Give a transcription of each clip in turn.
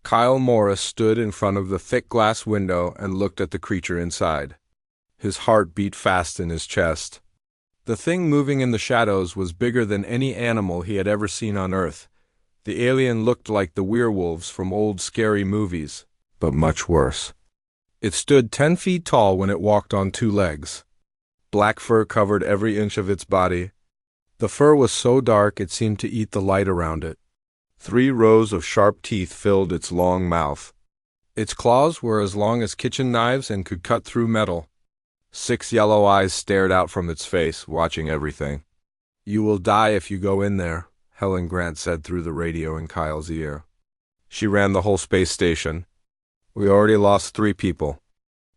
Kyle Morris stood in front of the thick glass window and looked at the creature inside. His heart beat fast in his chest. The thing moving in the shadows was bigger than any animal he had ever seen on Earth. The alien looked like the werewolves from old scary movies, but much worse. It stood 10 feet tall when it walked on 2 legs. Black fur covered every inch of its body. The fur was so dark it seemed to eat the light around it. 3 rows of sharp teeth filled its long mouth. Its claws were as long as kitchen knives and could cut through metal. 6 yellow eyes stared out from its face, watching everything. "You will die if you go in there," Helen Grant said through the radio in Kyle's ear. She ran the whole space station. "We already lost 3 people.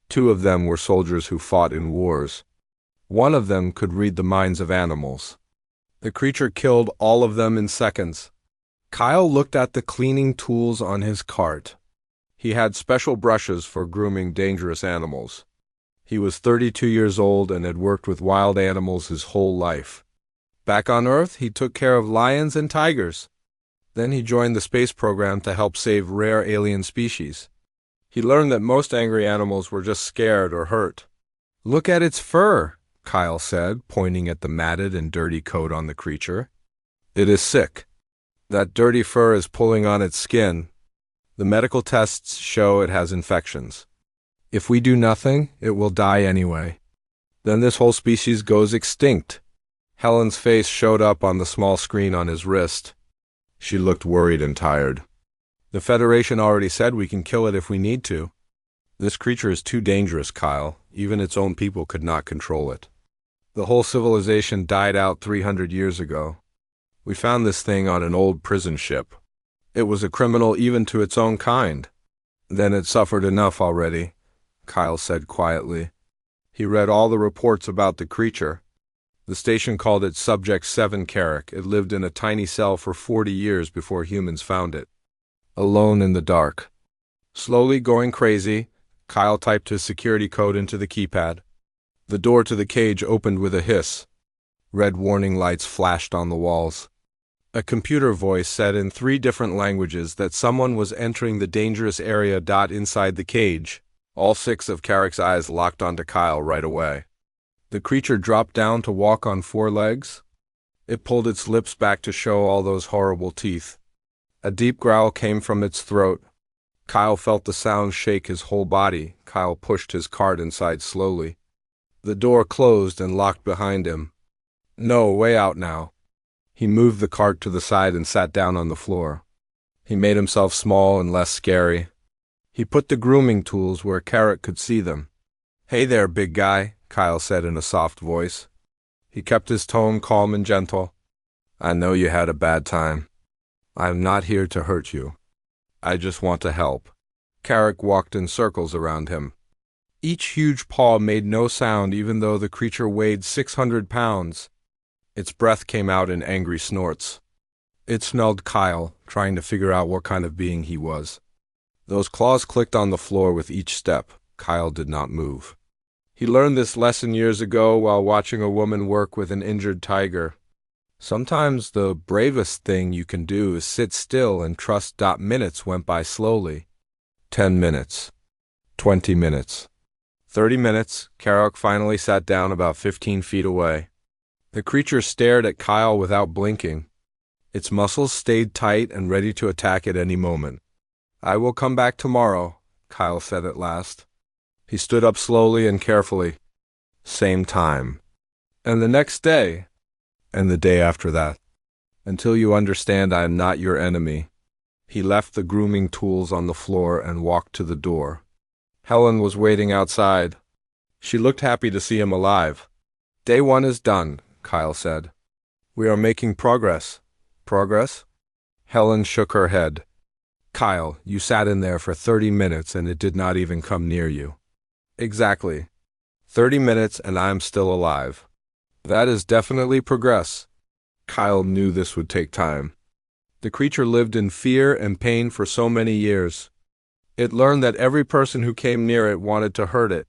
2 of them were soldiers who fought in wars. 1 of them could read the minds of animals. The creature killed all of them in seconds." Kyle looked at the cleaning tools on his cart. He had special brushes for grooming dangerous animals. He was 32 years old and had worked with wild animals his whole life. Back on Earth, he took care of lions and tigers. Then he joined the space program to help save rare alien species. He learned that most angry animals were just scared or hurt. "Look at its fur," Kyle said, pointing at the matted and dirty coat on the creature. "It is sick. That dirty fur is pulling on its skin. The medical tests show it has infections. If we do nothing, it will die anyway. Then this whole species goes extinct." Helen's face showed up on the small screen on his wrist. She looked worried and tired. "The Federation already said we can kill it if we need to. This creature is too dangerous, Kyle. Even its own people could not control it. The whole civilization died out 300 years ago. We found this thing on an old prison ship. It was a criminal even to its own kind. Then it suffered enough already," Kyle said quietly. He read all the reports about the creature. The station called it Subject 7 Carrick. It lived in a tiny cell for 40 years before humans found it. Alone in the dark. Slowly going crazy, Kyle typed his security code into the keypad. The door to the cage opened with a hiss. Red warning lights flashed on the walls. A computer voice said in 3 different languages that someone was entering the dangerous area. Inside the cage. All 6 of Carrick's eyes locked onto Kyle right away. The creature dropped down to walk on 4 legs. It pulled its lips back to show all those horrible teeth. A deep growl came from its throat. Kyle felt the sound shake his whole body. Kyle pushed his cart inside slowly. The door closed and locked behind him. "No, way out now." He moved the cart to the side and sat down on the floor. He made himself small and less scary. He put the grooming tools where Carrick could see them. "Hey there, big guy," Kyle said in a soft voice. He kept his tone calm and gentle. "I know you had a bad time. I'm not here to hurt you. I just want to help." Carrick walked in circles around him. Each huge paw made no sound even though the creature weighed 600 pounds. Its breath came out in angry snorts. It smelled Kyle, trying to figure out what kind of being he was. Those claws clicked on the floor with each step. Kyle did not move. He learned this lesson years ago while watching a woman work with an injured tiger. Sometimes the bravest thing you can do is sit still and trust. Minutes went by slowly. 10 minutes. 20 minutes. 30 minutes. Carrick finally sat down about 15 feet away. The creature stared at Kyle without blinking. Its muscles stayed tight and ready to attack at any moment. "I will come back tomorrow," Kyle said at last. He stood up slowly and carefully. "Same time. And the next day. And the day after that. Until you understand I am not your enemy." He left the grooming tools on the floor and walked to the door. Helen was waiting outside. She looked happy to see him alive. "Day 1 is done," Kyle said. "We are making progress." "Progress?" Helen shook her head. "Kyle, you sat in there for 30 minutes and it did not even come near you." "Exactly. 30 minutes and I am still alive. That is definitely progress." Kyle knew this would take time. The creature lived in fear and pain for so many years. It learned that every person who came near it wanted to hurt it.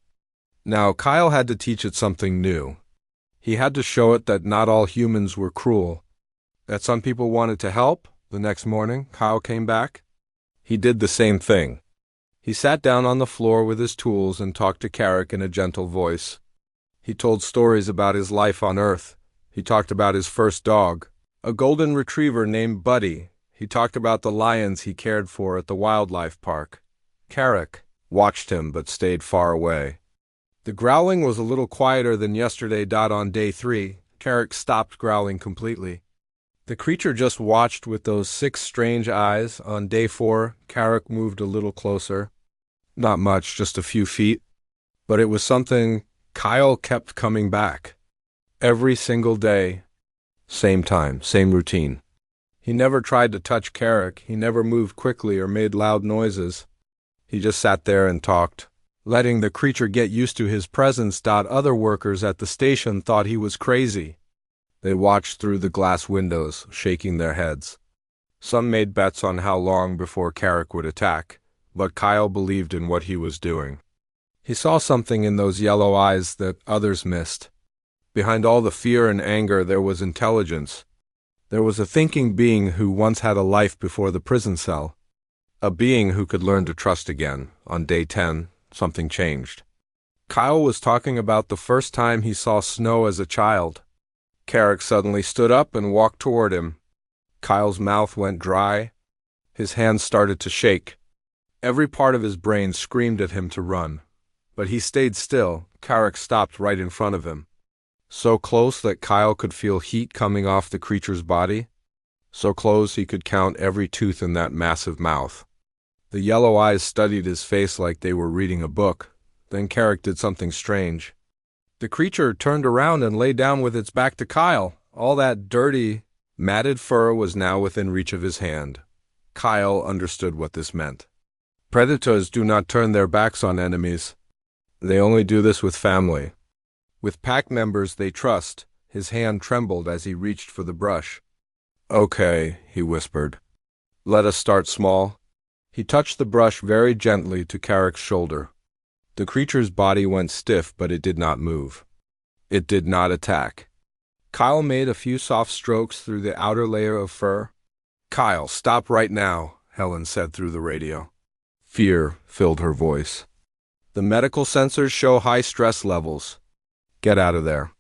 Now Kyle had to teach it something new. He had to show it that not all humans were cruel. That some people wanted to help. The next morning, Kyle came back. He did the same thing. He sat down on the floor with his tools and talked to Carrick in a gentle voice. He told stories about his life on Earth. He talked about his first dog, a golden retriever named Buddy. He talked about the lions he cared for at the wildlife park. Carrick watched him but stayed far away. The growling was a little quieter than yesterday. On day 3, Carrick stopped growling completely. The creature just watched with those 6 strange eyes. On day 4, Carrick moved a little closer. Not much, just a few feet. But it was something. Kyle kept coming back. Every single day. Same time, same routine. He never tried to touch Carrick. He never moved quickly or made loud noises. He just sat there and talked, letting the creature get used to his presence. Other workers at the station thought he was crazy. They watched through the glass windows, shaking their heads. Some made bets on how long before Carrick would attack, but Kyle believed in what he was doing. He saw something in those yellow eyes that others missed. Behind all the fear and anger there was intelligence. There was a thinking being who once had a life before the prison cell. A being who could learn to trust again. On day 10, something changed. Kyle was talking about the first time he saw snow as a child. Carrick suddenly stood up and walked toward him. Kyle's mouth went dry. His hands started to shake. Every part of his brain screamed at him to run. But he stayed still. Carrick stopped right in front of him. So close that Kyle could feel heat coming off the creature's body. So close he could count every tooth in that massive mouth. The yellow eyes studied his face like they were reading a book. Then Carrick did something strange. The creature turned around and lay down with its back to Kyle. All that dirty, matted fur was now within reach of his hand. Kyle understood what this meant. Predators do not turn their backs on enemies. They only do this with family. With pack members they trust. His hand trembled as he reached for the brush. "Okay," he whispered. "Let us start small." He touched the brush very gently to Carrick's shoulder. The creature's body went stiff, but it did not move. It did not attack. Kyle made a few soft strokes through the outer layer of fur. "Kyle, stop right now," Helen said through the radio. Fear filled her voice. "The medical sensors show high stress levels. Get out of there."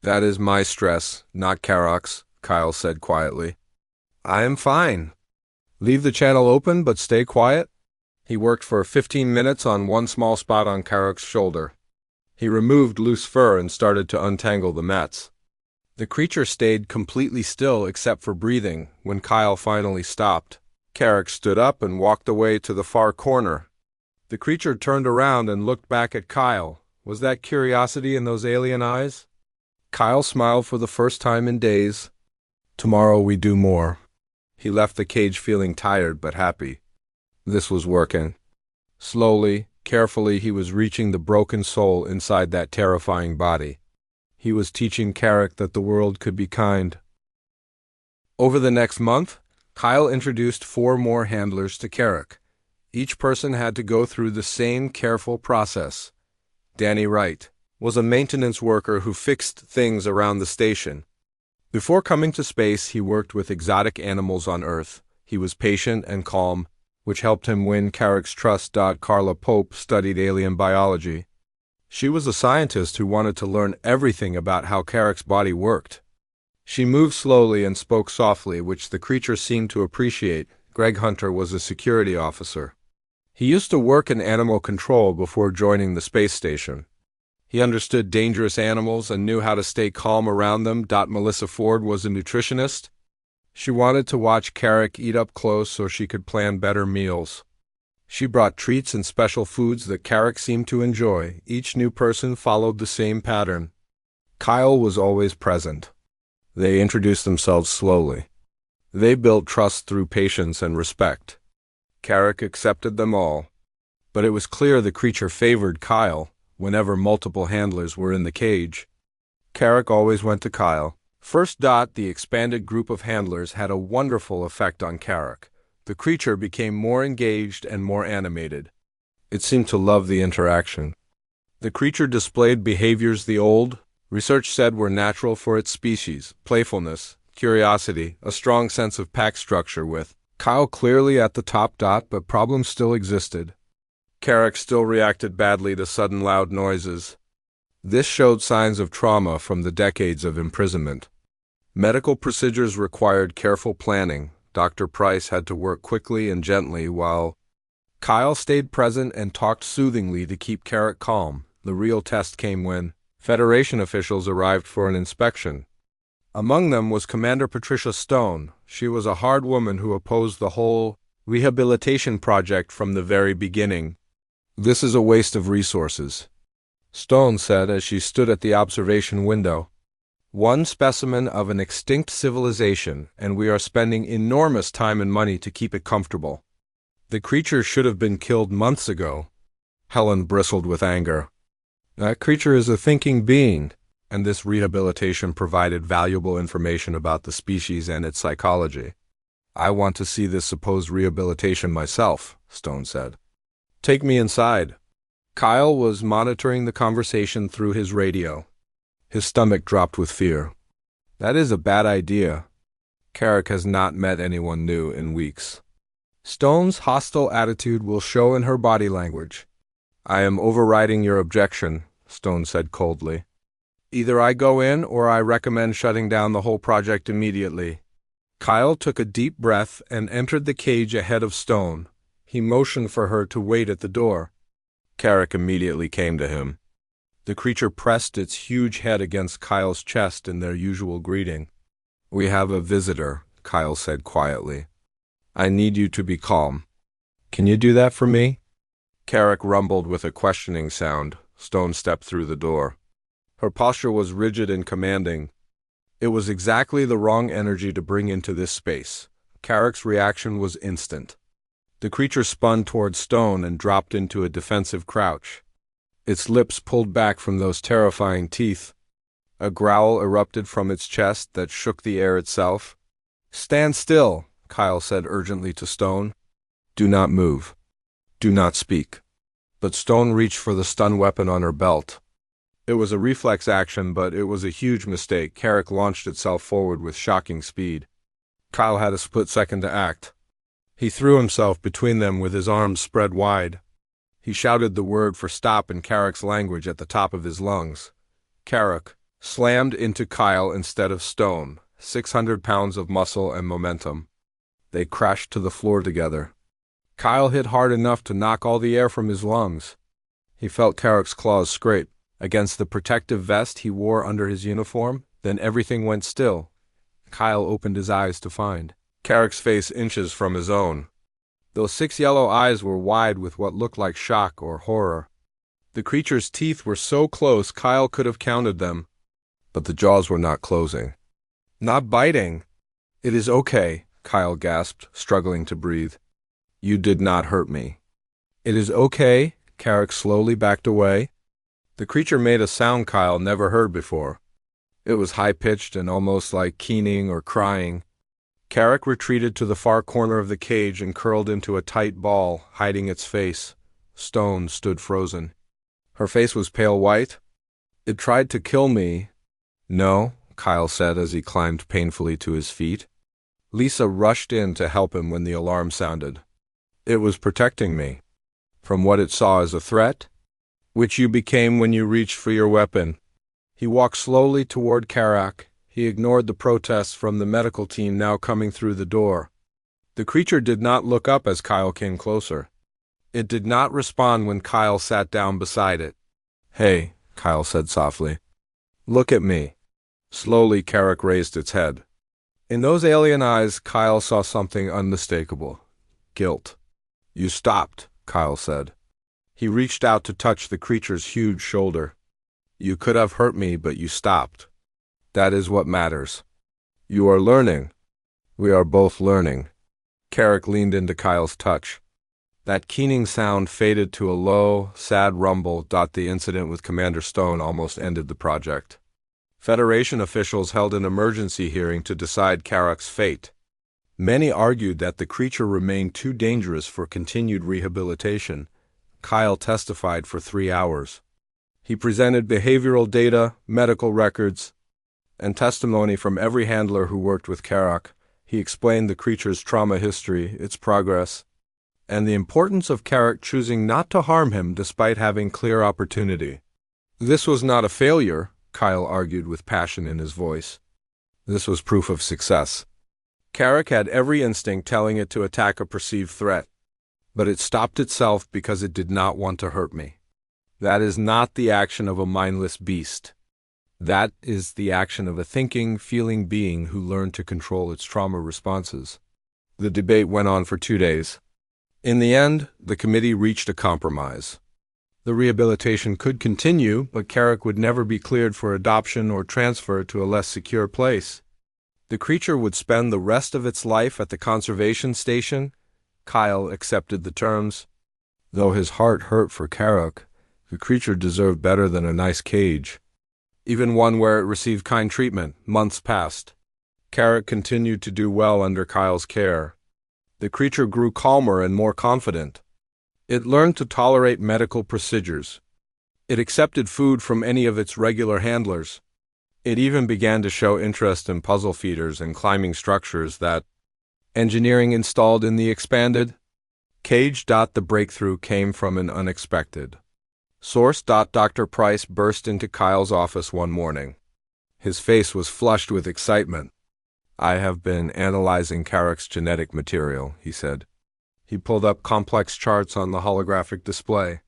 "That is my stress, not Carrick's," Kyle said quietly. "I am fine. Leave the channel open, but stay quiet." He worked for 15 minutes on one small spot on Carrick's shoulder. He removed loose fur and started to untangle the mats. The creature stayed completely still except for breathing. When Kyle finally stopped, Carrick stood up and walked away to the far corner. The creature turned around and looked back at Kyle. Was that curiosity in those alien eyes? Kyle smiled for the first time in days. "Tomorrow we do more." He left the cage feeling tired but happy. This was working. Slowly, carefully, he was reaching the broken soul inside that terrifying body. He was teaching Carrick that the world could be kind. Over the next month, Kyle introduced 4 more handlers to Carrick. Each person had to go through the same careful process. Danny Wright was a maintenance worker who fixed things around the station. Before coming to space, he worked with exotic animals on Earth. He was patient and calm, which helped him win Carrick's trust. Carla Pope studied alien biology. She was a scientist who wanted to learn everything about how Carrick's body worked. She moved slowly and spoke softly, which the creature seemed to appreciate. Greg Hunter was a security officer. He used to work in animal control before joining the space station. He understood dangerous animals and knew how to stay calm around them. Melissa Ford was a nutritionist. She wanted to watch Carrick eat up close so she could plan better meals. She brought treats and special foods that Carrick seemed to enjoy. Each new person followed the same pattern. Kyle was always present. They introduced themselves slowly. They built trust through patience and respect. Carrick accepted them all. But it was clear the creature favored Kyle whenever multiple handlers were in the cage. Carrick always went to Kyle first. The expanded group of handlers had a wonderful effect on Carrick. The creature became more engaged and more animated. It seemed to love the interaction. The creature displayed behaviors the old research said were natural for its species: playfulness, curiosity, a strong sense of pack structure. With Kyle clearly at the top dot, but problems still existed. Carrick still reacted badly to sudden loud noises. This showed signs of trauma from the decades of imprisonment. Medical procedures required careful planning. Dr. Price had to work quickly and gently while Kyle stayed present and talked soothingly to keep Carrick calm. The real test came when Federation officials arrived for an inspection. Among them was Commander Patricia Stone. She was a hard woman who opposed the whole rehabilitation project from the very beginning. "This is a waste of resources," Stone said as she stood at the observation window. "One specimen of an extinct civilization, and we are spending enormous time and money to keep it comfortable. The creature should have been killed months ago." Helen bristled with anger. "That creature is a thinking being, and this rehabilitation provided valuable information about the species and its psychology. I want to see this supposed rehabilitation myself," Stone said. "Take me inside." Kyle was monitoring the conversation through his radio. His stomach dropped with fear. "That is a bad idea. Carrick has not met anyone new in weeks. Stone's hostile attitude will show in her body language." "I am overriding your objection," Stone said coldly. "Either I go in or I recommend shutting down the whole project immediately." Kyle took a deep breath and entered the cage ahead of Stone. He motioned for her to wait at the door. Carrick immediately came to him. The creature pressed its huge head against Kyle's chest in their usual greeting. "We have a visitor," Kyle said quietly. "I need you to be calm. Can you do that for me?" Carrick rumbled with a questioning sound. Stone stepped through the door. Her posture was rigid and commanding. It was exactly the wrong energy to bring into this space. Carrick's reaction was instant. The creature spun toward Stone and dropped into a defensive crouch. Its lips pulled back from those terrifying teeth. A growl erupted from its chest that shook the air itself. "Stand still," Kyle said urgently to Stone. "Do not move. Do not speak." But Stone reached for the stun weapon on her belt. It was a reflex action, but it was a huge mistake. Carrick launched itself forward with shocking speed. Kyle had a split second to act. He threw himself between them with his arms spread wide. He shouted the word for stop in Carrick's language at the top of his lungs. Carrick slammed into Kyle instead of Stone, 600 pounds of muscle and momentum. They crashed to the floor together. Kyle hit hard enough to knock all the air from his lungs. He felt Carrick's claws scrape against the protective vest he wore under his uniform. Then everything went still. Kyle opened his eyes to find Carrick's face inches from his own. Those 6 yellow eyes were wide with what looked like shock or horror. The creature's teeth were so close Kyle could have counted them, but the jaws were not closing. "Not biting." "It is okay," Kyle gasped, struggling to breathe. "You did not hurt me." "It is okay." Carrick slowly backed away. The creature made a sound Kyle never heard before. It was high-pitched and almost like keening or crying. Carrick retreated to the far corner of the cage and curled into a tight ball, hiding its face. Stone stood frozen. Her face was pale white. "It tried to kill me." "No," Kyle said as he climbed painfully to his feet. Lisa rushed in to help him when the alarm sounded. "It was protecting me from what it saw as a threat, which you became when you reached for your weapon." He walked slowly toward Carrick. He ignored the protests from the medical team now coming through the door. The creature did not look up as Kyle came closer. It did not respond when Kyle sat down beside it. "Hey," Kyle said softly. "Look at me." Slowly, Carrick raised its head. In those alien eyes, Kyle saw something unmistakable. Guilt. "You stopped," Kyle said. He reached out to touch the creature's huge shoulder. "You could have hurt me, but you stopped. That is what matters. You are learning. We are both learning." Carrick leaned into Kyle's touch. That keening sound faded to a low, sad rumble. The incident with Commander Stone almost ended the project. Federation officials held an emergency hearing to decide Carrick's fate. Many argued that the creature remained too dangerous for continued rehabilitation. Kyle testified for 3 hours. He presented behavioral data, medical records, and testimony from every handler who worked with Carrick. He explained the creature's trauma history, its progress, and the importance of Carrick choosing not to harm him despite having clear opportunity. This was not a failure, Kyle argued with passion in his voice. This was proof of success. Carrick had every instinct telling it to attack a perceived threat, but it stopped itself because it did not want to hurt me. That is not the action of a mindless beast. That is the action of a thinking, feeling being who learned to control its trauma responses. The debate went on for 2 days. In the end, the committee reached a compromise. The rehabilitation could continue, but Carrick would never be cleared for adoption or transfer to a less secure place. The creature would spend the rest of its life at the conservation station. Kyle accepted the terms. Though his heart hurt for Carrick, the creature deserved better than a nice cage. Even one where it received kind treatment. Months passed. Carrick continued to do well under Kyle's care. The creature grew calmer and more confident. It learned to tolerate medical procedures. It accepted food from any of its regular handlers. It even began to show interest in puzzle feeders and climbing structures that engineering installed in the expanded cage. The breakthrough came from an unexpected source. Dr. Price burst into Kyle's office one morning. His face was flushed with excitement. I have been analyzing Carrick's genetic material, he said. He pulled up complex charts on the holographic display.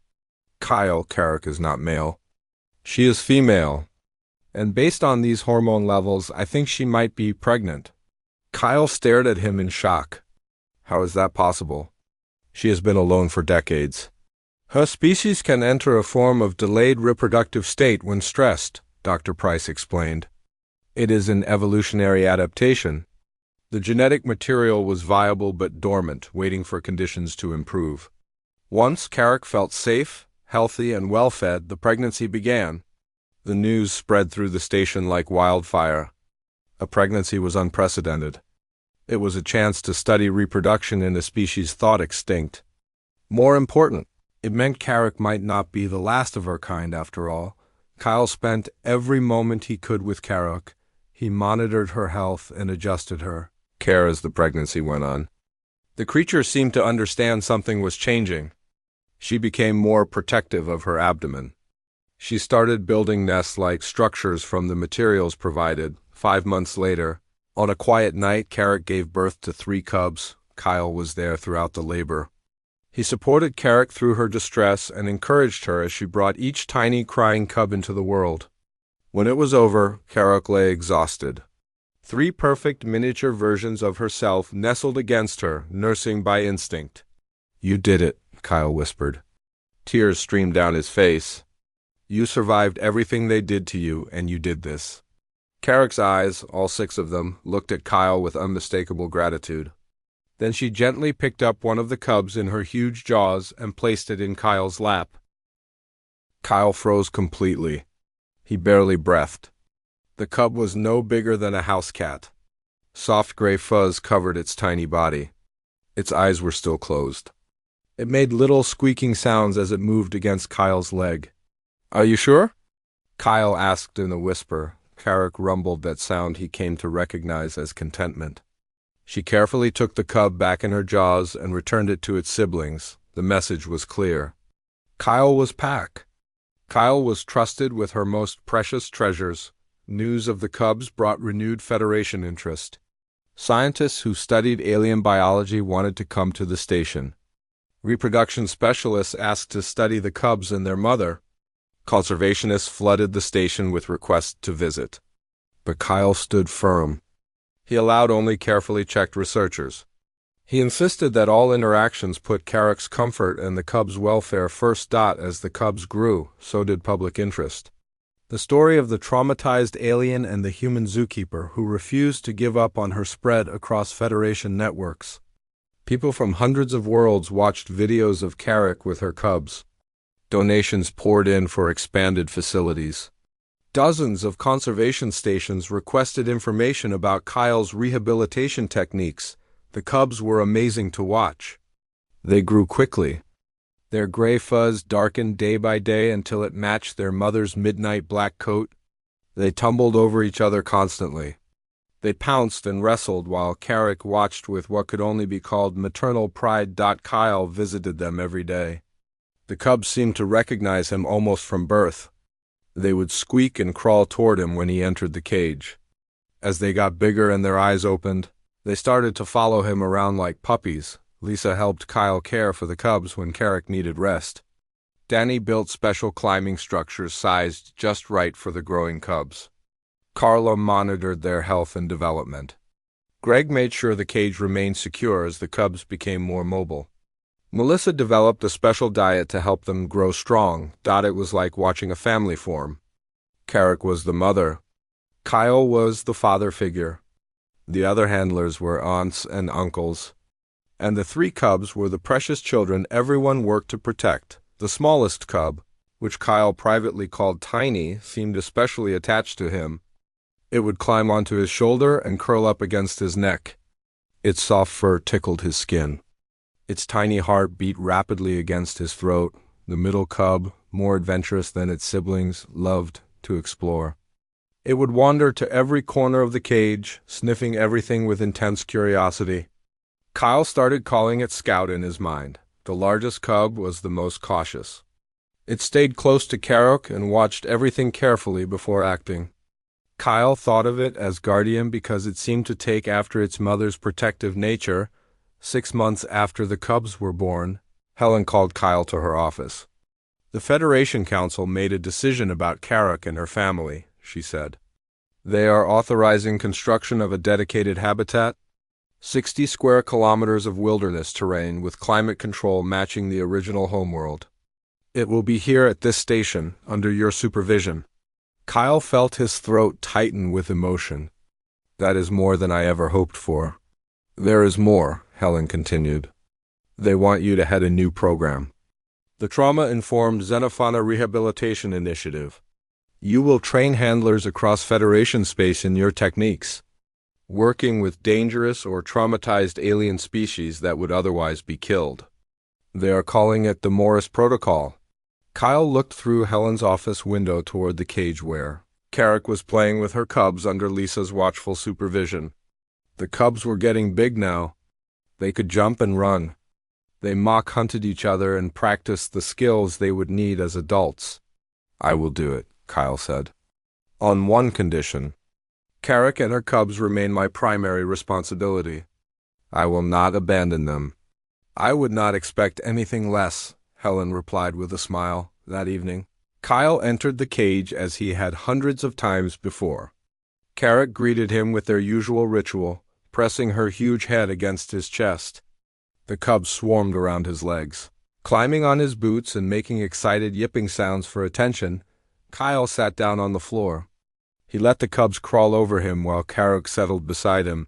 Kyle, Carrick is not male. She is female. And based on these hormone levels, I think she might be pregnant. Kyle stared at him in shock. How is that possible? She has been alone for decades. Her species can enter a form of delayed reproductive state when stressed, Dr. Price explained. It is an evolutionary adaptation. The genetic material was viable but dormant, waiting for conditions to improve. Once Carrick felt safe, healthy, and well-fed, the pregnancy began. The news spread through the station like wildfire. A pregnancy was unprecedented. It was a chance to study reproduction in a species thought extinct. More important, it meant Carrick might not be the last of her kind after all. Kyle spent every moment he could with Carrick. He monitored her health and adjusted her care as the pregnancy went on. The creature seemed to understand something was changing. She became more protective of her abdomen. She started building nest-like structures from the materials provided. 5 months later, on a quiet night, Carrick gave birth to 3 cubs. Kyle was there throughout the labor. He supported Carrick through her distress and encouraged her as she brought each tiny crying cub into the world. When it was over, Carrick lay exhausted. 3 perfect miniature versions of herself nestled against her, nursing by instinct. You did it, Kyle whispered. Tears streamed down his face. You survived everything they did to you, and you did this. Carrick's eyes, all 6 of them, looked at Kyle with unmistakable gratitude. Then she gently picked up one of the cubs in her huge jaws and placed it in Kyle's lap. Kyle froze completely. He barely breathed. The cub was no bigger than a house cat. Soft gray fuzz covered its tiny body. Its eyes were still closed. It made little squeaking sounds as it moved against Kyle's leg. Are you sure? Kyle asked in a whisper. Carrick rumbled that sound he came to recognize as contentment. She carefully took the cub back in her jaws and returned it to its siblings. The message was clear. Kyle was back. Kyle was trusted with her most precious treasures. News of the cubs brought renewed Federation interest. Scientists who studied alien biology wanted to come to the station. Reproduction specialists asked to study the cubs and their mother. Conservationists flooded the station with requests to visit. But Kyle stood firm. He allowed only carefully checked researchers. He insisted that all interactions put Carrick's comfort and the cubs' welfare first. As the cubs grew, so did public interest. The story of the traumatized alien and the human zookeeper who refused to give up on her spread across Federation networks. People from hundreds of worlds watched videos of Carrick with her cubs. Donations poured in for expanded facilities. Dozens of conservation stations requested information about Kyle's rehabilitation techniques. The cubs were amazing to watch. They grew quickly. Their gray fuzz darkened day by day until it matched their mother's midnight black coat. They tumbled over each other constantly. They pounced and wrestled while Carrick watched with what could only be called maternal pride. Kyle visited them every day. The cubs seemed to recognize him almost from birth. They would squeak and crawl toward him when he entered the cage. As they got bigger and their eyes opened, they started to follow him around like puppies. Lisa helped Kyle care for the cubs when Carrick needed rest. Danny built special climbing structures sized just right for the growing cubs. Carla monitored their health and development. Greg made sure the cage remained secure as the cubs became more mobile. Melissa developed a special diet to help them grow strong. It was like watching a family form. Carrick was the mother. Kyle was the father figure. The other handlers were aunts and uncles. And the three cubs were the precious children everyone worked to protect. The smallest cub, which Kyle privately called Tiny, seemed especially attached to him. It would climb onto his shoulder and curl up against his neck. Its soft fur tickled his skin. Its tiny heart beat rapidly against his throat. The middle cub, more adventurous than its siblings, loved to explore. It would wander to every corner of the cage, sniffing everything with intense curiosity. Kyle started calling it Scout in his mind. The largest cub was the most cautious. It stayed close to Carrick and watched everything carefully before acting. Kyle thought of it as guardian because it seemed to take after its mother's protective nature. 6 months after the cubs were born, Helen called Kyle to her office. The Federation Council made a decision about Carrick and her family, she said. They are authorizing construction of a dedicated habitat, 60 square kilometers of wilderness terrain with climate control matching the original homeworld. It will be here at this station, under your supervision. Kyle felt his throat tighten with emotion. That is more than I ever hoped for. There is more, Helen continued. They want you to head a new program. The Trauma-Informed Xenofauna Rehabilitation Initiative. You will train handlers across Federation space in your techniques, working with dangerous or traumatized alien species that would otherwise be killed. They are calling it the Morris Protocol. Kyle looked through Helen's office window toward the cage where Carrick was playing with her cubs under Lisa's watchful supervision. The cubs were getting big now. They could jump and run. They mock-hunted each other and practiced the skills they would need as adults. I will do it, Kyle said. On one condition. Carrick and her cubs remain my primary responsibility. I will not abandon them. I would not expect anything less, Helen replied with a smile. That evening, Kyle entered the cage as he had hundreds of times before. Carrick greeted him with their usual ritual, pressing her huge head against his chest. The cubs swarmed around his legs. Climbing on his boots and making excited yipping sounds for attention, Kyle sat down on the floor. He let the cubs crawl over him while Carrick settled beside him.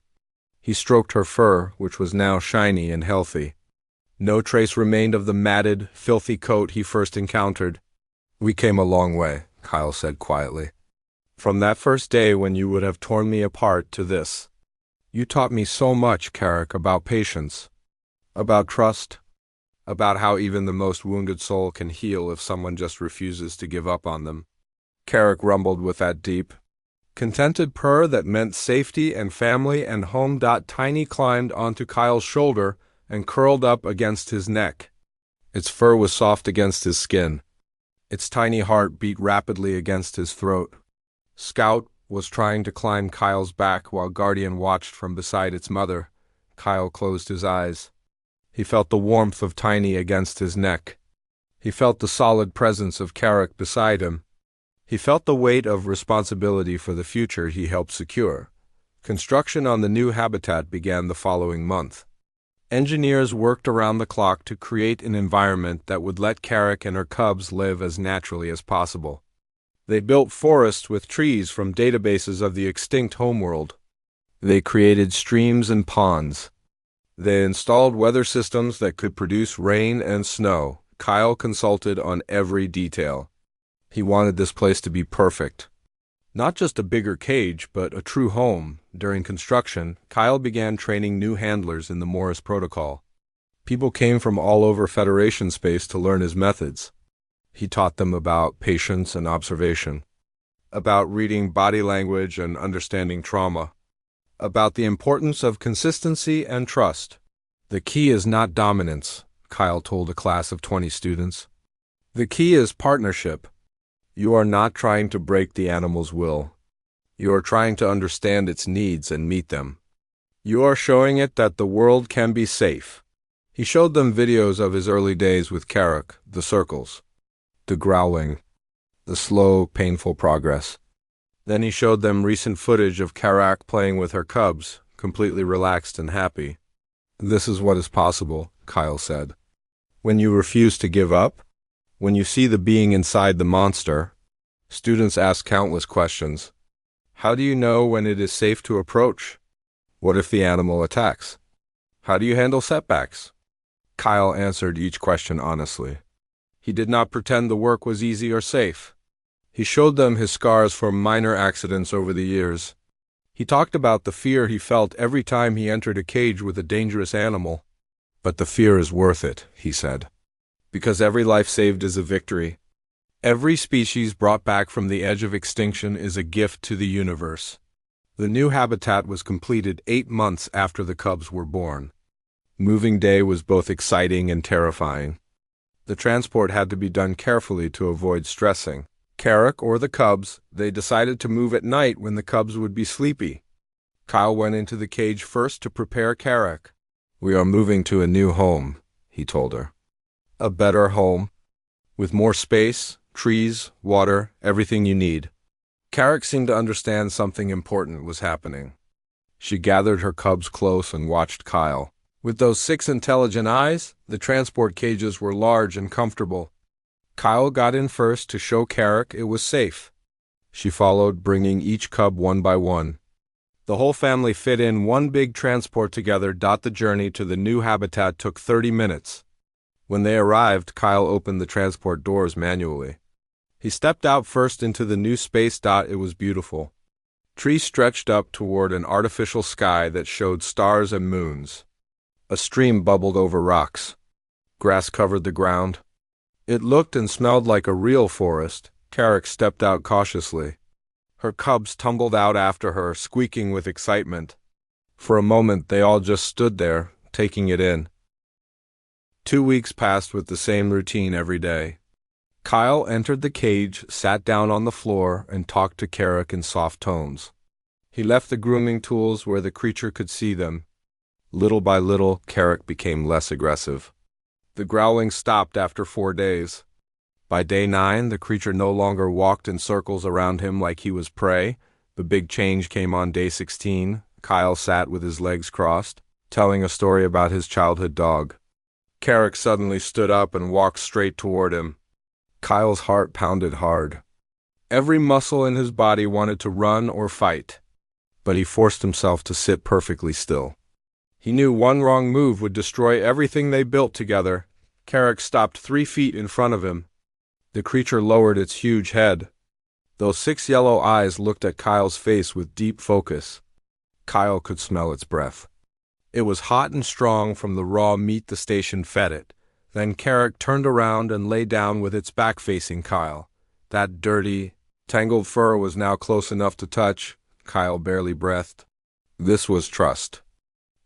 He stroked her fur, which was now shiny and healthy. No trace remained of the matted, filthy coat he first encountered. We came a long way, Kyle said quietly. From that first day when you would have torn me apart to this. You taught me so much, Carrick, about patience, about trust, about how even the most wounded soul can heal if someone just refuses to give up on them. Carrick rumbled with that deep, contented purr that meant safety and family and home. Tiny climbed onto Kyle's shoulder and curled up against his neck. Its fur was soft against his skin. Its tiny heart beat rapidly against his throat. Scout was trying to climb Kyle's back while Guardian watched from beside its mother. Kyle closed his eyes. He felt the warmth of Tiny against his neck. He felt the solid presence of Carrick beside him. He felt the weight of responsibility for the future he helped secure. Construction on the new habitat began the following month. Engineers worked around the clock to create an environment that would let Carrick and her cubs live as naturally as possible. They built forests with trees from databases of the extinct homeworld. They created streams and ponds. They installed weather systems that could produce rain and snow. Kyle consulted on every detail. He wanted this place to be perfect. Not just a bigger cage, but a true home. During construction, Kyle began training new handlers in the Morris Protocol. People came from all over Federation space to learn his methods. He taught them about patience and observation, about reading body language and understanding trauma, about the importance of consistency and trust. The key is not dominance, Kyle told a class of 20 students. The key is partnership. You are not trying to break the animal's will. You are trying to understand its needs and meet them. You are showing it that the world can be safe. He showed them videos of his early days with Carrick, the circles, the growling, the slow, painful progress. Then he showed them recent footage of Carrick playing with her cubs, completely relaxed and happy. This is what is possible, Kyle said. When you refuse to give up, when you see the being inside the monster. Students ask countless questions. How do you know when it is safe to approach? What if the animal attacks? How do you handle setbacks? Kyle answered each question honestly. He did not pretend the work was easy or safe. He showed them his scars from minor accidents over the years. He talked about the fear he felt every time he entered a cage with a dangerous animal. But the fear is worth it, he said. Because every life saved is a victory. Every species brought back from the edge of extinction is a gift to the universe. The new habitat was completed 8 months after the cubs were born. Moving day was both exciting and terrifying. The transport had to be done carefully to avoid stressing. Carrick or the cubs, they decided to move at night when the cubs would be sleepy. Kyle went into the cage first to prepare Carrick. We are moving to a new home, he told her. A better home, with more space, trees, water, everything you need. Carrick seemed to understand something important was happening. She gathered her cubs close and watched Kyle. With those 6 intelligent eyes, the transport cages were large and comfortable. Kyle got in first to show Carrick it was safe. She followed, bringing each cub one by one. The whole family fit in one big transport together. The journey to the new habitat took 30 minutes. When they arrived, Kyle opened the transport doors manually. He stepped out first into the new space. It was beautiful. Trees stretched up toward an artificial sky that showed stars and moons. A stream bubbled over rocks. Grass covered the ground. It looked and smelled like a real forest. Carrick stepped out cautiously. Her cubs tumbled out after her, squeaking with excitement. For a moment, they all just stood there, taking it in. 2 weeks passed with the same routine every day. Kyle entered the cage, sat down on the floor, and talked to Carrick in soft tones. He left the grooming tools where the creature could see them. Little by little, Carrick became less aggressive. The growling stopped after 4 days. By day 9, the creature no longer walked in circles around him like he was prey. The big change came on day 16. Kyle sat with his legs crossed, telling a story about his childhood dog. Carrick suddenly stood up and walked straight toward him. Kyle's heart pounded hard. Every muscle in his body wanted to run or fight, but he forced himself to sit perfectly still. He knew one wrong move would destroy everything they built together. Carrick stopped 3 feet in front of him. The creature lowered its huge head. Those 6 yellow eyes looked at Kyle's face with deep focus. Kyle could smell its breath. It was hot and strong from the raw meat the station fed it. Then Carrick turned around and lay down with its back facing Kyle. That dirty, tangled fur was now close enough to touch. Kyle barely breathed. This was trust.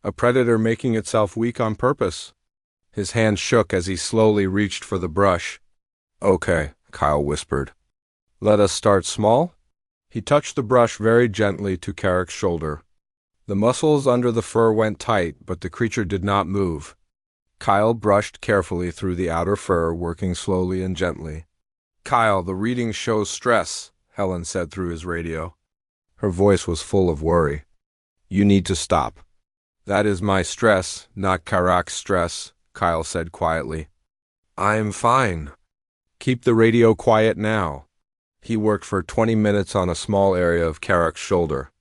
A predator making itself weak on purpose. His hand shook as he slowly reached for the brush. Okay, Kyle whispered. Let us start small? He touched the brush very gently to Carrick's shoulder. The muscles under the fur went tight, but the creature did not move. Kyle brushed carefully through the outer fur, working slowly and gently. Kyle, the reading shows stress, Helen said through his radio. Her voice was full of worry. You need to stop. That is my stress, not Carrick's stress, Kyle said quietly. I am fine. Keep the radio quiet now. He worked for 20 minutes on a small area of Carrick's shoulder.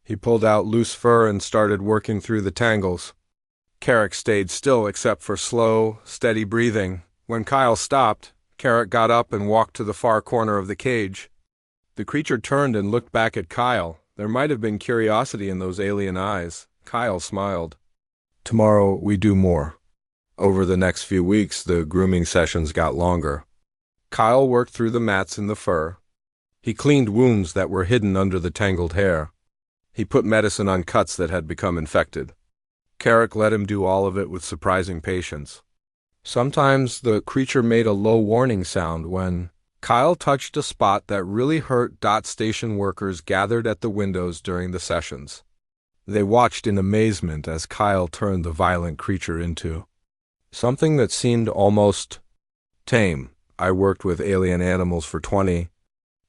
He pulled out loose fur and started working through the tangles. Carrick stayed still except for slow, steady breathing. When Kyle stopped, Carrick got up and walked to the far corner of the cage. The creature turned and looked back at Kyle. There might have been curiosity in those alien eyes. Kyle smiled. Tomorrow we do more. Over the next few weeks, the grooming sessions got longer. Kyle worked through the mats in the fur. He cleaned wounds that were hidden under the tangled hair. He put medicine on cuts that had become infected. Carrick let him do all of it with surprising patience. Sometimes the creature made a low warning sound when Kyle touched a spot that really hurt. Station workers gathered at the windows during the sessions. They watched in amazement as Kyle turned the violent creature into something that seemed almost tame. I worked with alien animals for 20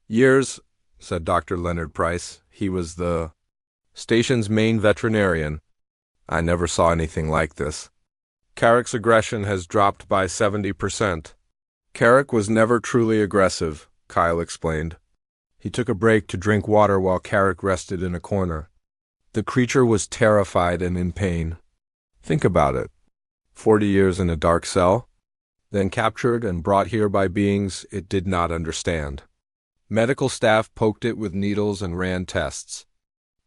years, said Dr. Leonard Price. He was the station's main veterinarian. I never saw anything like this. Carrick's aggression has dropped by 70%. Carrick was never truly aggressive, Kyle explained. He took a break to drink water while Carrick rested in a corner. The creature was terrified and in pain. Think about it. 40 years in a dark cell, then captured and brought here by beings it did not understand. Medical staff poked it with needles and ran tests.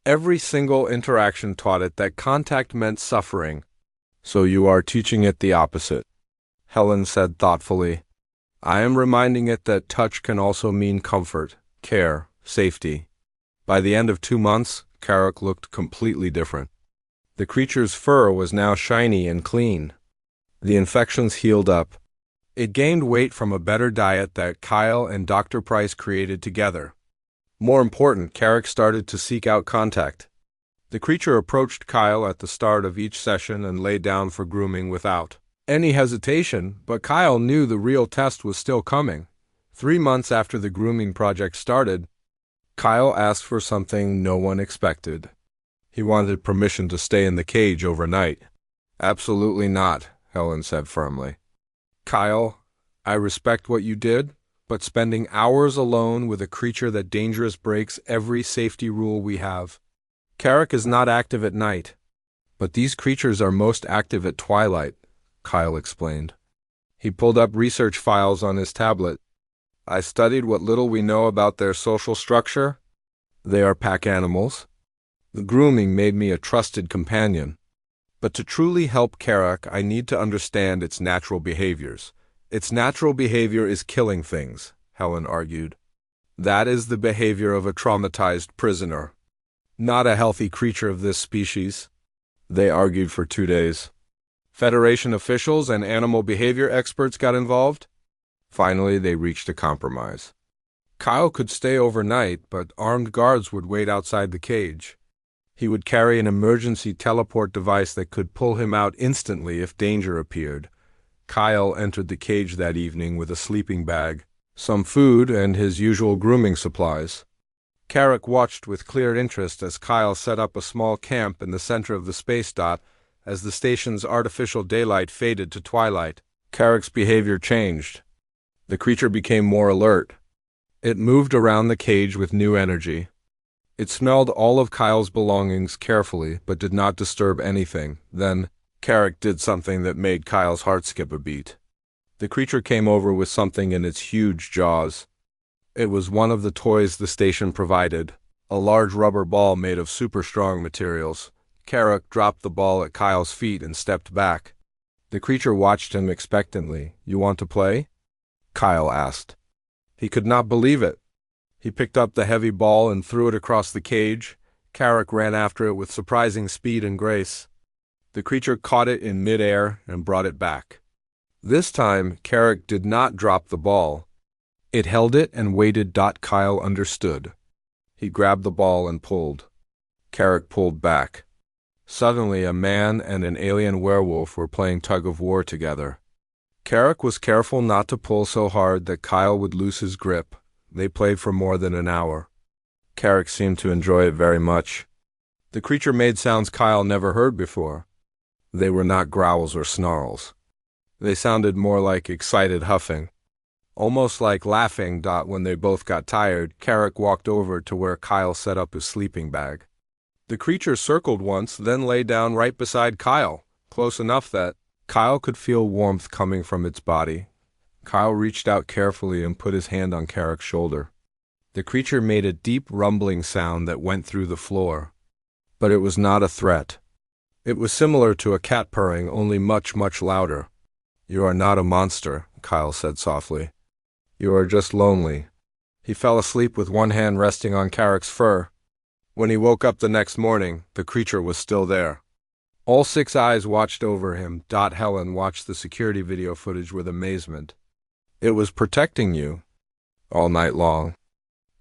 Every single interaction taught it that contact meant suffering. So you are teaching it the opposite, Helen said thoughtfully. I am reminding it that touch can also mean comfort, care, safety. By the end of 2 months, Carrick looked completely different. The creature's fur was now shiny and clean. The infections healed up. It gained weight from a better diet that Kyle and Dr. Price created together. More important, Carrick started to seek out contact. The creature approached Kyle at the start of each session and lay down for grooming without any hesitation, but Kyle knew the real test was still coming. 3 months after the grooming project started, Kyle asked for something no one expected. He wanted permission to stay in the cage overnight. Absolutely not, Helen said firmly. Kyle, I respect what you did, but spending hours alone with a creature that dangerous breaks every safety rule we have. Carrick is not active at night, but these creatures are most active at twilight, Kyle explained. He pulled up research files on his tablet. I studied what little we know about their social structure. They are pack animals. The grooming made me a trusted companion. But to truly help Carrick, I need to understand its natural behaviors. Its natural behavior is killing things, Helen argued. That is the behavior of a traumatized prisoner, not a healthy creature of this species. They argued for 2 days. Federation officials and animal behavior experts got involved. Finally, they reached a compromise. Kyle could stay overnight, but armed guards would wait outside the cage. He would carry an emergency teleport device that could pull him out instantly if danger appeared. Kyle entered the cage that evening with a sleeping bag, some food, and his usual grooming supplies. Carrick watched with clear interest as Kyle set up a small camp in the center of the space dot as the station's artificial daylight faded to twilight. Carrick's behavior changed. The creature became more alert. It moved around the cage with new energy. It smelled all of Kyle's belongings carefully, but did not disturb anything. Then, Carrick did something that made Kyle's heart skip a beat. The creature came over with something in its huge jaws. It was one of the toys the station provided, a large rubber ball made of super strong materials. Carrick dropped the ball at Kyle's feet and stepped back. The creature watched him expectantly. You want to play? Kyle asked. He could not believe it. He picked up the heavy ball and threw it across the cage. Carrick ran after it with surprising speed and grace. The creature caught it in midair and brought it back. This time, Carrick did not drop the ball. It held it and waited. Kyle understood. He grabbed the ball and pulled. Carrick pulled back. Suddenly, a man and an alien werewolf were playing tug-of-war together. Carrick was careful not to pull so hard that Kyle would lose his grip. They played for more than an hour. Carrick seemed to enjoy it very much. The creature made sounds Kyle never heard before. They were not growls or snarls. They sounded more like excited huffing. Almost like laughing. When they both got tired, Carrick walked over to where Kyle set up his sleeping bag. The creature circled once, then lay down right beside Kyle, close enough that Kyle could feel warmth coming from its body. Kyle reached out carefully and put his hand on Carrick's shoulder. The creature made a deep rumbling sound that went through the floor. But it was not a threat. It was similar to a cat purring, only much, much louder. You are not a monster, Kyle said softly. You are just lonely. He fell asleep with one hand resting on Carrick's fur. When he woke up the next morning, the creature was still there. All 6 eyes watched over him. Helen watched the security video footage with amazement. It was protecting you all night long.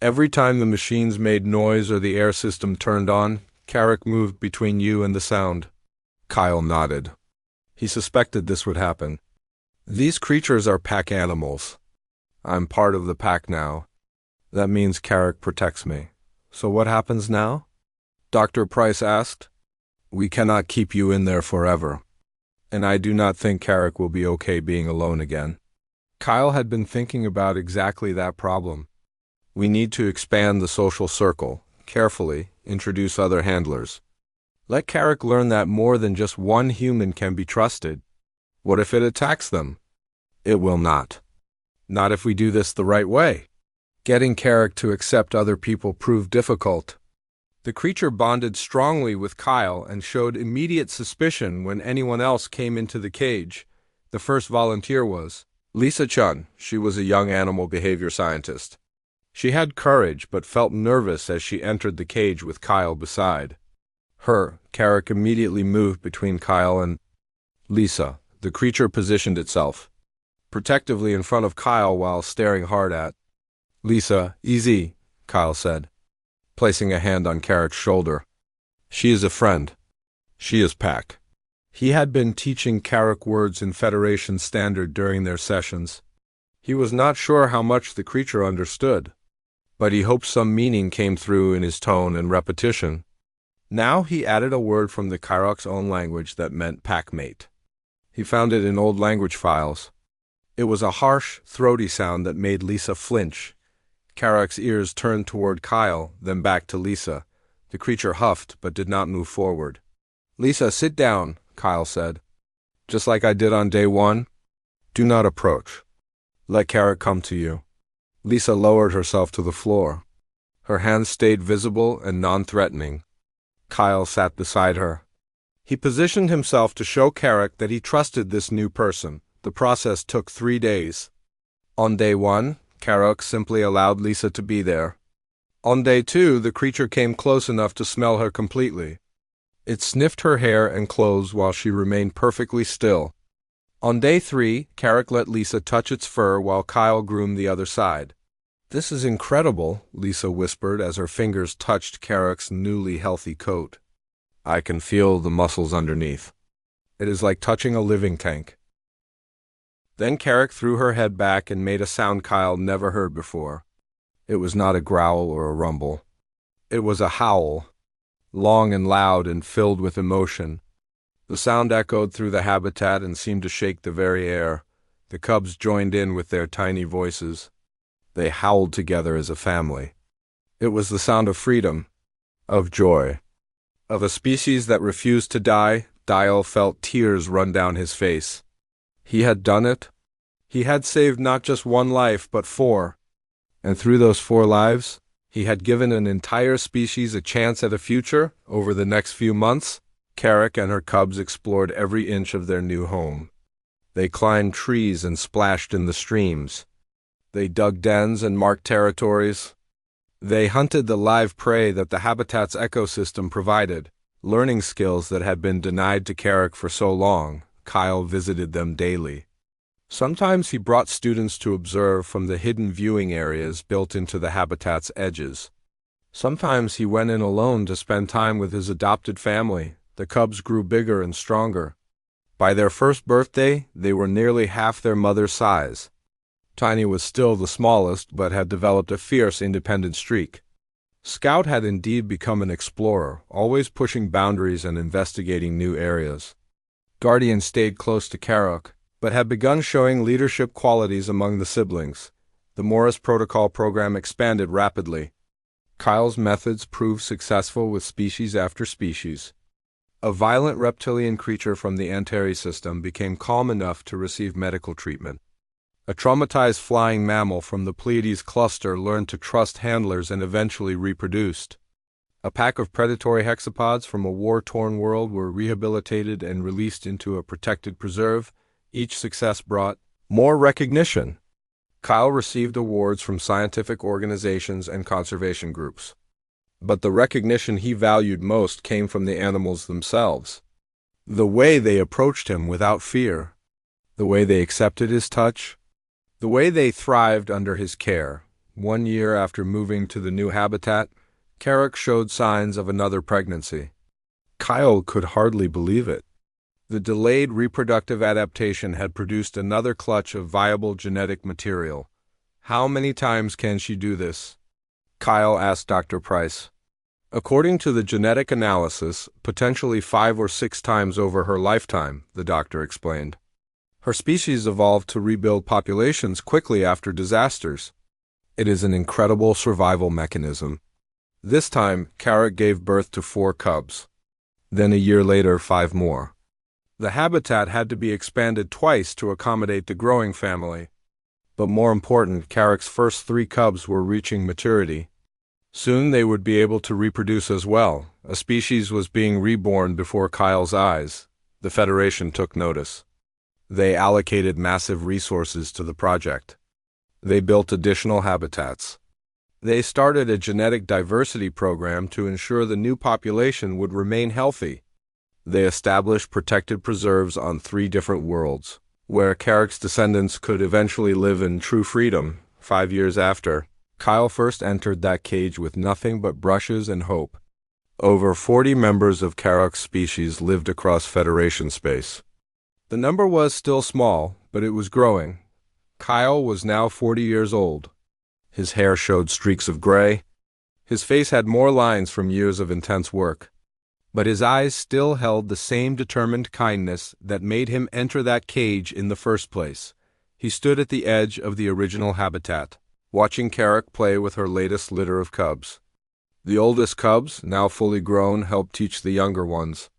Every time the machines made noise or the air system turned on, Carrick moved between you and the sound. Kyle nodded. He suspected this would happen. These creatures are pack animals. I'm part of the pack now. That means Carrick protects me. So what happens now? Dr. Price asked. We cannot keep you in there forever. And I do not think Carrick will be okay being alone again. Kyle had been thinking about exactly that problem. We need to expand the social circle, carefully introduce other handlers. Let Carrick learn that more than just one human can be trusted. What if it attacks them? It will not. Not if we do this the right way. Getting Carrick to accept other people proved difficult. The creature bonded strongly with Kyle and showed immediate suspicion when anyone else came into the cage. The first volunteer was Lisa Chun. She was a young animal behavior scientist. She had courage but felt nervous as she entered the cage with Kyle beside her. Carrick immediately moved between Kyle and Lisa. The creature positioned itself protectively in front of Kyle while staring hard at Lisa. Easy, Kyle said, placing a hand on Carrick's shoulder. She is a friend. She is pack. He had been teaching Carrick words in Federation Standard during their sessions. He was not sure how much the creature understood, but he hoped some meaning came through in his tone and repetition. Now he added a word from the Kyrok's own language that meant packmate. He found it in old language files. It was a harsh, throaty sound that made Lisa flinch. Carrick's ears turned toward Kyle, then back to Lisa. The creature huffed but did not move forward. Lisa, sit down, Kyle said. Just like I did on day 1. Do not approach. Let Carrick come to you. Lisa lowered herself to the floor. Her hands stayed visible and non-threatening. Kyle sat beside her. He positioned himself to show Carrick that he trusted this new person. The process took 3 days. On day 1, Carrick simply allowed Lisa to be there. On day 2, the creature came close enough to smell her completely. It sniffed her hair and clothes while she remained perfectly still. On day 3, Carrick let Lisa touch its fur while Kyle groomed the other side. This is incredible, Lisa whispered as her fingers touched Carrick's newly healthy coat. I can feel the muscles underneath. It is like touching a living tank. Then Carrick threw her head back and made a sound Kyle never heard before. It was not a growl or a rumble. It was a howl, long and loud and filled with emotion. The sound echoed through the habitat and seemed to shake the very air. The cubs joined in with their tiny voices. They howled together as a family. It was the sound of freedom, of joy, of a species that refused to die. Dial felt tears run down his face. He had done it. He had saved not just 1 life, but 4. And through those 4 lives, he had given an entire species a chance at a future. Over the next few months, Carrick and her cubs explored every inch of their new home. They climbed trees and splashed in the streams. They dug dens and marked territories. They hunted the live prey that the habitat's ecosystem provided, learning skills that had been denied to Carrick for so long. Kyle visited them daily. Sometimes he brought students to observe from the hidden viewing areas built into the habitat's edges. Sometimes he went in alone to spend time with his adopted family. The cubs grew bigger and stronger. By their first birthday, they were nearly half their mother's size. Tiny was still the smallest, but had developed a fierce, independent streak. Scout had indeed become an explorer, always pushing boundaries and investigating new areas. Guardian stayed close to Carrick, but had begun showing leadership qualities among the siblings. The Morris Protocol program expanded rapidly. Kyle's methods proved successful with species after species. A violent reptilian creature from the Antares system became calm enough to receive medical treatment. A traumatized flying mammal from the Pleiades cluster learned to trust handlers and eventually reproduced. A pack of predatory hexapods from a war-torn world were rehabilitated and released into a protected preserve. Each success brought more recognition. Kyle received awards from scientific organizations and conservation groups. But the recognition he valued most came from the animals themselves. The way they approached him without fear, the way they accepted his touch, the way they thrived under his care. 1 year after moving to the new habitat, Carrick showed signs of another pregnancy. Kyle could hardly believe it. The delayed reproductive adaptation had produced another clutch of viable genetic material. How many times can she do this? Kyle asked Dr. Price. According to the genetic analysis, potentially 5 or 6 times over her lifetime, the doctor explained. Her species evolved to rebuild populations quickly after disasters. It is an incredible survival mechanism. This time, Carrick gave birth to 4 cubs. Then a year later, 5 more. The habitat had to be expanded twice to accommodate the growing family. But more important, Carrick's first 3 cubs were reaching maturity. Soon they would be able to reproduce as well. A species was being reborn before Kyle's eyes. The Federation took notice. They allocated massive resources to the project. They built additional habitats. They started a genetic diversity program to ensure the new population would remain healthy. They established protected preserves on 3 different worlds, where Carrick's descendants could eventually live in true freedom. 5 years after, Kyle first entered that cage with nothing but brushes and hope. Over 40 members of Carrick's species lived across Federation space. The number was still small, but it was growing. Kyle was now 40 years old. His hair showed streaks of gray. His face had more lines from years of intense work. But his eyes still held the same determined kindness that made him enter that cage in the first place. He stood at the edge of the original habitat, watching Carrick play with her latest litter of cubs. The oldest cubs, now fully grown, helped teach the younger ones.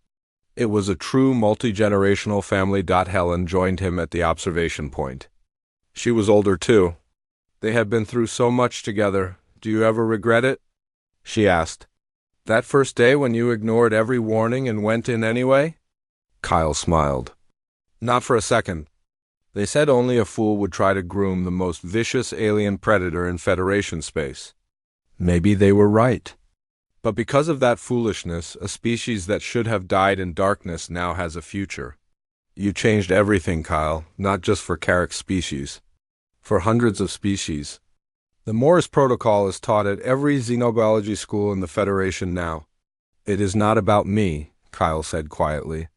It was a true multi-generational family. Helen joined him at the observation point. She was older too. They had been through so much together. Do you ever regret it? She asked. That first day when you ignored every warning and went in anyway? Kyle smiled. Not for a second. They said only a fool would try to groom the most vicious alien predator in Federation space. Maybe they were right. But because of that foolishness, a species that should have died in darkness now has a future. You changed everything, Kyle, not just for Carrick's species. For hundreds of species. The Morris Protocol is taught at every xenobiology school in the Federation now. It is not about me, Kyle said quietly.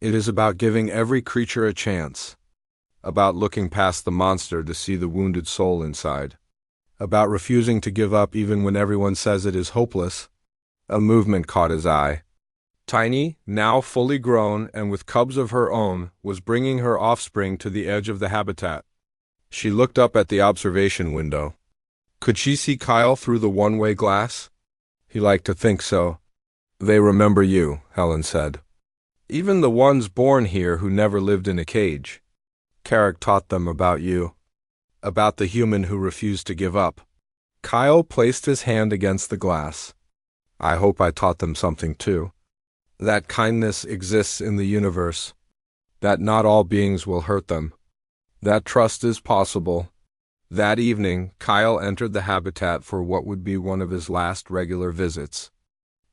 It is about giving every creature a chance. About looking past the monster to see the wounded soul inside. About refusing to give up even when everyone says it is hopeless. A movement caught his eye. Tiny, now fully grown and with cubs of her own, was bringing her offspring to the edge of the habitat. She looked up at the observation window. Could she see Kyle through the one-way glass? He liked to think so. They remember you, Helen said. Even the ones born here who never lived in a cage. Carrick taught them about you. About the human who refused to give up. Kyle placed his hand against the glass. I hope I taught them something too. That kindness exists in the universe. That not all beings will hurt them. That trust is possible. That evening, Kyle entered the habitat for what would be one of his last regular visits.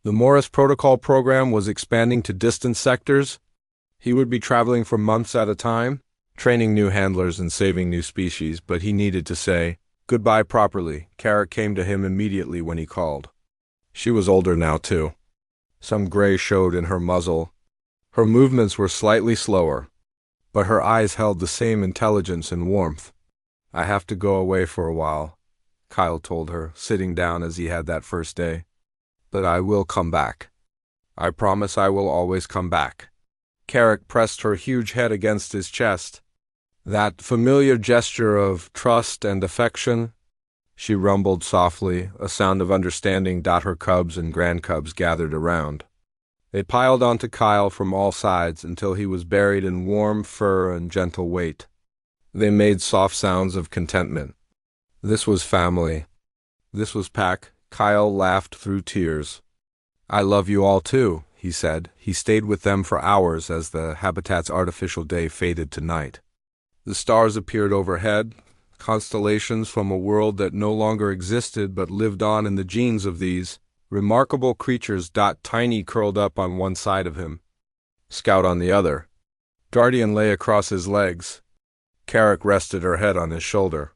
The Morris Protocol program was expanding to distant sectors. He would be traveling for months at a time, training new handlers and saving new species, but he needed to say goodbye properly. Carrick came to him immediately when he called. She was older now, too. Some gray showed in her muzzle. Her movements were slightly slower, but her eyes held the same intelligence and warmth. I have to go away for a while, Kyle told her, sitting down as he had that first day. But I will come back. I promise I will always come back. Carrick pressed her huge head against his chest. That familiar gesture of trust and affection. She rumbled softly, a sound of understanding. Her cubs and grandcubs gathered around. They piled onto Kyle from all sides until he was buried in warm fur and gentle weight. They made soft sounds of contentment. This was family. This was pack. Kyle laughed through tears. I love you all too, he said. He stayed with them for hours as the habitat's artificial day faded to night. The stars appeared overhead, constellations from a world that no longer existed but lived on in the genes of these. remarkable creatures. Tiny curled up on one side of him, Scout on the other. Guardian lay across his legs. Carrick rested her head on his shoulder.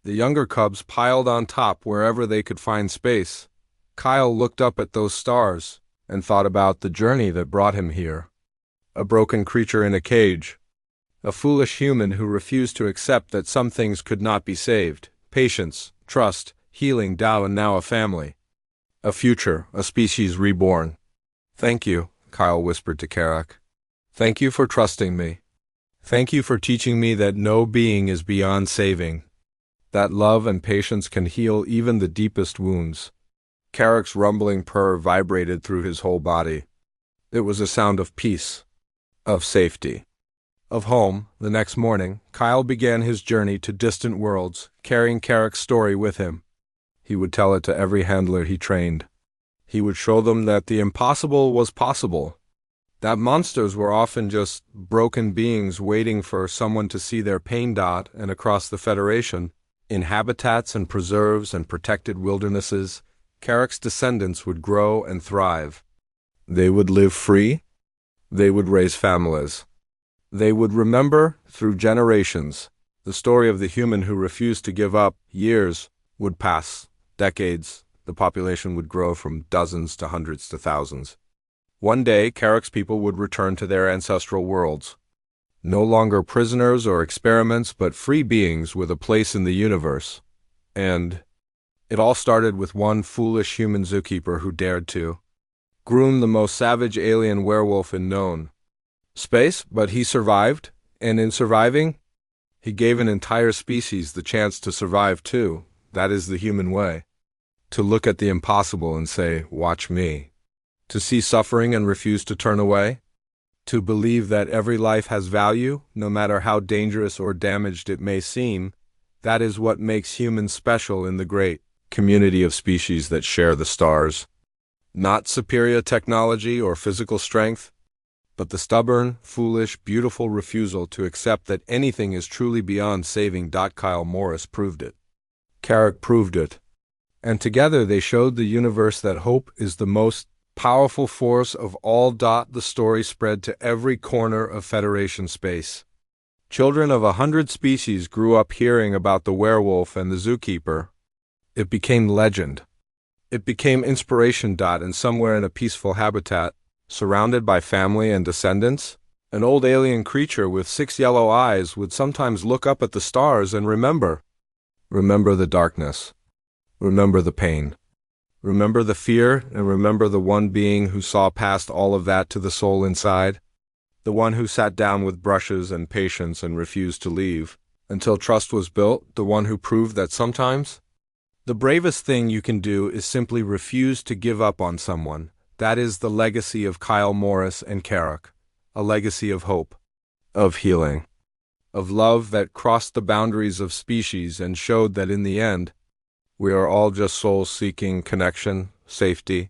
The younger cubs piled on top wherever they could find space. Kyle looked up at those stars and thought about the journey that brought him here. A broken creature in a cage. A foolish human who refused to accept that some things could not be saved. Patience, trust, healing, Tao, and now a family. A future, a species reborn. Thank you, Kyle whispered to Carrick. Thank you for trusting me. Thank you for teaching me that no being is beyond saving. That love and patience can heal even the deepest wounds. Carrick's rumbling purr vibrated through his whole body. It was a sound of peace, of safety, of home. The next morning, Kyle began his journey to distant worlds, carrying Carrick's story with him. He would tell it to every handler he trained. He would show them that the impossible was possible, that monsters were often just broken beings waiting for someone to see their pain. And across the Federation, in habitats and preserves and protected wildernesses, Carrick's descendants would grow and thrive. They would live free. They would raise families. They would remember, through generations, the story of the human who refused to give up. Years would pass, decades. The population would grow from dozens to hundreds to thousands. One day, Carrick's people would return to their ancestral worlds. No longer prisoners or experiments, but free beings with a place in the universe. And it all started with one foolish human zookeeper who dared to groom the most savage alien werewolf in known space, but he survived, and in surviving, he gave an entire species the chance to survive too. That is the human way. To look at the impossible and say, "Watch me." To see suffering and refuse to turn away. To believe that every life has value, no matter how dangerous or damaged it may seem. That is what makes humans special in the great community of species that share the stars. Not superior technology or physical strength, but the stubborn, foolish, beautiful refusal to accept that anything is truly beyond saving. Kyle Morris proved it. Carrick proved it. And together they showed the universe that hope is the most powerful force of all. The story spread to every corner of Federation space. Children of 100 species grew up hearing about the werewolf and the zookeeper. It became legend. It became inspiration. And somewhere in a peaceful habitat, surrounded by family and descendants, an old alien creature with 6 yellow eyes would sometimes look up at the stars and remember. Remember the darkness. Remember the pain. Remember the fear, and remember the one being who saw past all of that to the soul inside. The one who sat down with brushes and patience and refused to leave until trust was built. The one who proved that sometimes the bravest thing you can do is simply refuse to give up on someone. That is the legacy of Kyle Morris and Carrick. A legacy of hope, of healing, of love that crossed the boundaries of species and showed that in the end, we are all just souls seeking connection, safety,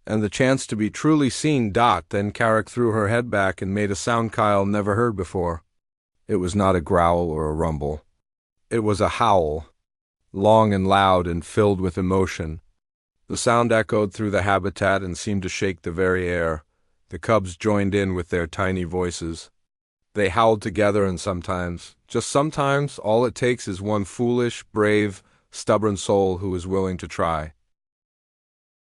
and the chance to be truly seen. Then Carrick threw her head back and made a sound Kyle never heard before. It was not a growl or a rumble. It was a howl, long and loud and filled with emotion. The sound echoed through the habitat and seemed to shake the very air. The cubs joined in with their tiny voices. They howled together, and sometimes, just sometimes, all it takes is one foolish, brave, stubborn soul who is willing to try.